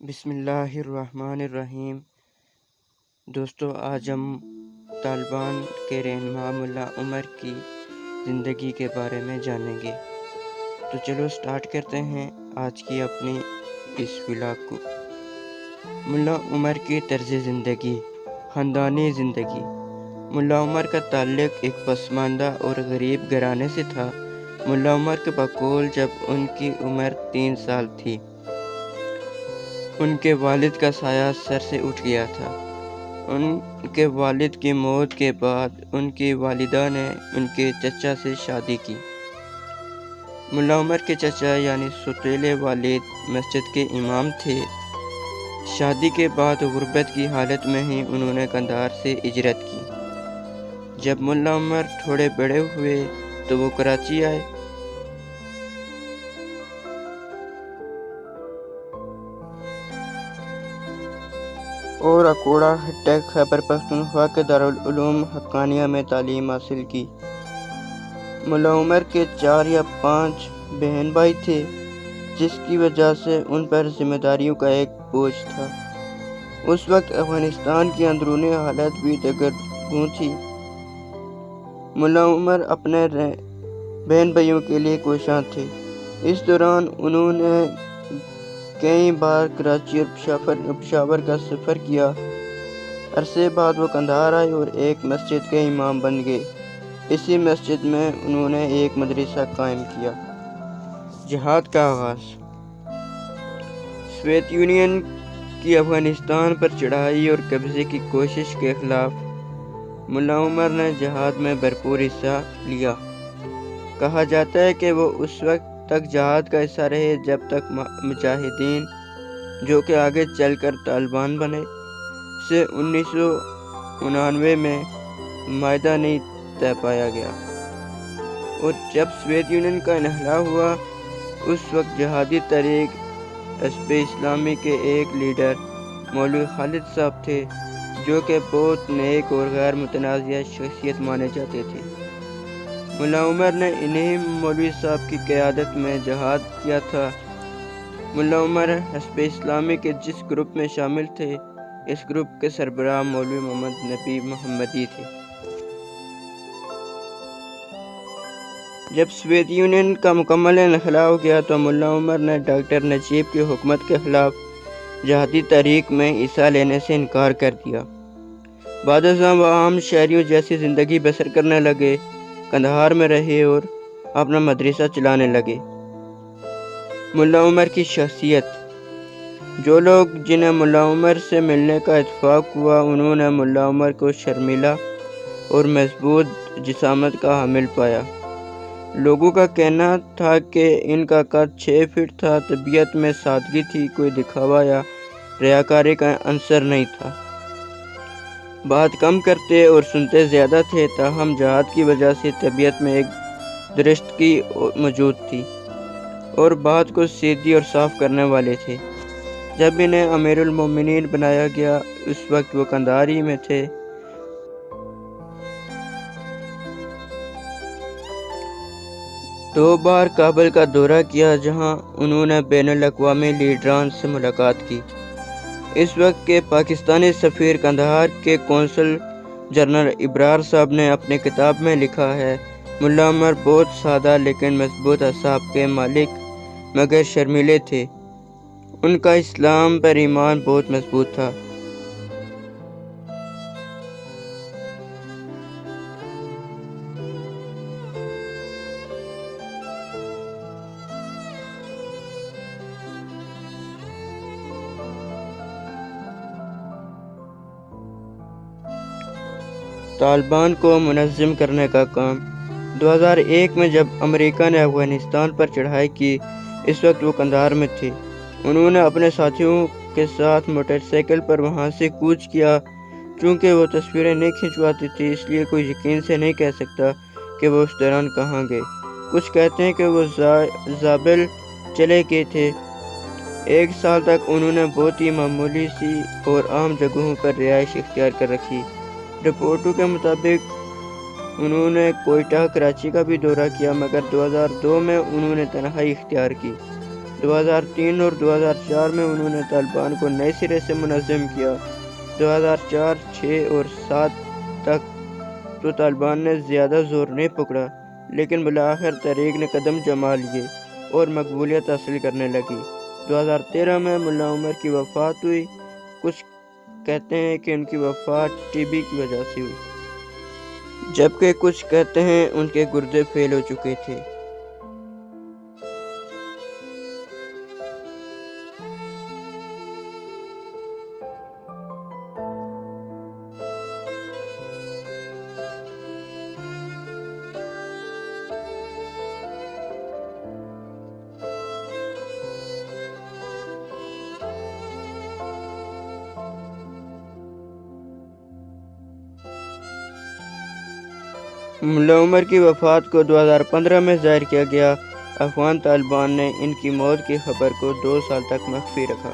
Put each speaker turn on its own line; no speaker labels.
بسم اللہ الرحمن الرحیم۔ دوستو، آج ہم طالبان کے رہنما ملا عمر کی زندگی کے بارے میں جانیں گے۔ تو چلو سٹارٹ کرتے ہیں آج کی اپنی اس ولاگ کو۔ ملا عمر کی طرز زندگی، خاندانی زندگی۔ ملا عمر کا تعلق ایک پسماندہ اور غریب گھرانے سے تھا۔ ملا عمر کے بقول جب ان کی عمر 3 سال تھی، ان کے والد کا سایہ سر سے اٹھ گیا تھا۔ ان کے والد کی موت کے بعد ان کی والدہ نے ان کے چچا سے شادی کی۔ ملا عمر کے چچا یعنی سوتیلے والد مسجد کے امام تھے۔ شادی کے بعد غربت کی حالت میں ہی انہوں نے قندھار سے ہجرت کی۔ جب ملا عمر تھوڑے بڑے ہوئے تو وہ کراچی آئے۔ اور اکوڑا ہٹے خیبر پختونخوا کے دارالعلوم حقانیہ میں تعلیم حاصل کی۔ ملا عمر کے 4 یا 5 بہن بھائی تھے، جس کی وجہ سے ان پر ذمہ داریوں کا ایک بوجھ تھا۔ اس وقت افغانستان کی اندرونی حالت بھی دگرگوں تھی۔ ملا عمر اپنے بہن بھائیوں کے لیے کوشاں تھے۔ اس دوران انہوں نے کئی بار کراچی اور پشاور کا سفر کیا۔ عرصے بعد وہ قندھار آئے اور ایک مسجد کے امام بن گئے۔ اسی مسجد میں انہوں نے ایک مدرسہ قائم کیا۔ جہاد کا آغاز۔ سوویت یونین کی افغانستان پر چڑھائی اور قبضے کی کوشش کے خلاف ملا عمر نے جہاد میں بھرپور حصہ لیا۔ کہا جاتا ہے کہ وہ اس وقت تک جہاد کا حصہ رہے جب تک مجاہدین، جو کہ آگے چل کر طالبان بنے، سے 1999 میں معاہدہ نہیں طے پایا گیا۔ اور جب سوویت یونین کا انخلا ہوا، اس وقت جہادی تحریک حزب اسلامی کے ایک لیڈر مولوی خالد صاحب تھے، جو کہ بہت نیک اور غیر متنازع شخصیت مانے جاتے تھے۔ ملا عمر نے انہی مولوی صاحب کی قیادت میں جہاد کیا تھا۔ ملا عمر حزب اسلامی کے جس گروپ میں شامل تھے، اس گروپ کے سربراہ مولوی محمد نبی محمدی تھے۔ جب سوویت یونین کا مکمل انخلا ہو گیا تو ملا عمر نے ڈاکٹر نجیب کی حکومت کے خلاف جہادی تحریک میں حصہ لینے سے انکار کر دیا۔ بعد ازاں وہ عام شہریوں جیسی زندگی بسر کرنے لگے، قندھار میں رہے اور اپنا مدرسہ چلانے لگے۔ ملا عمر کی شخصیت۔ جو لوگ جنہیں ملا عمر سے ملنے کا اتفاق ہوا، انہوں نے ملا عمر کو شرمیلا اور مضبوط جسامت کا حامل پایا۔ لوگوں کا کہنا تھا کہ ان کا قد 6 فٹ تھا، طبیعت میں سادگی تھی، کوئی دکھاوا یا ریاکاری کا عنصر نہیں تھا۔ بات کم کرتے اور سنتے زیادہ تھے، تاہم جہاد کی وجہ سے طبیعت میں ایک درستگی موجود تھی اور بات کو سیدھی اور صاف کرنے والے تھے۔ جب انہیں امیر المومنین بنایا گیا، اس وقت وہ قندھار ہی میں تھے۔ 2 بار کابل کا دورہ کیا، جہاں انہوں نے بین الاقوامی لیڈران سے ملاقات کی۔ اس وقت کے پاکستانی سفیر قندھار کے قونصل جنرل ابرار صاحب نے اپنی کتاب میں لکھا ہے، ملا عمر بہت سادہ لیکن مضبوط اعصاب کے مالک مگر شرمیلے تھے۔ ان کا اسلام پر ایمان بہت مضبوط تھا۔ طالبان کو منظم کرنے کا کام۔ 2001 میں جب امریکہ نے افغانستان پر چڑھائی کی، اس وقت وہ قندھار میں تھے۔ انہوں نے اپنے ساتھیوں کے ساتھ موٹر سائیکل پر وہاں سے کوچ کیا۔ چونکہ وہ تصویریں نہیں کھنچواتے تھے، اس لیے کوئی یقین سے نہیں کہہ سکتا کہ وہ اس دوران کہاں گئے۔ کچھ کہتے ہیں کہ وہ زابل چلے گئے تھے۔ 1 سال تک انہوں نے بہت ہی معمولی سی اور عام جگہوں پر رہائش اختیار کر رکھی۔ رپورٹوں کے مطابق انہوں نے کوئٹہ، کراچی کا بھی دورہ کیا، مگر 2002 میں انہوں نے تنہائی اختیار کی۔ 2003 اور 2004 میں انہوں نے طالبان کو نئے سرے سے منظم کیا۔ 2004، 6 اور 7 تک تو طالبان نے زیادہ زور نہیں پکڑا، لیکن بالآخر تحریک نے قدم جما لیے اور مقبولیت حاصل کرنے لگی۔ 2013 میں ملا عمر کی وفات ہوئی۔ کچھ کہتے ہیں کہ ان کی وفات ٹی بی کی وجہ سے ہوئی، جبکہ کچھ کہتے ہیں ان کے گردے فیل ہو چکے تھے۔ ملا عمر کی وفات کو 2015 میں ظاہر کیا گیا۔ افغان طالبان نے ان کی موت کی خبر کو 2 سال تک مخفی رکھا۔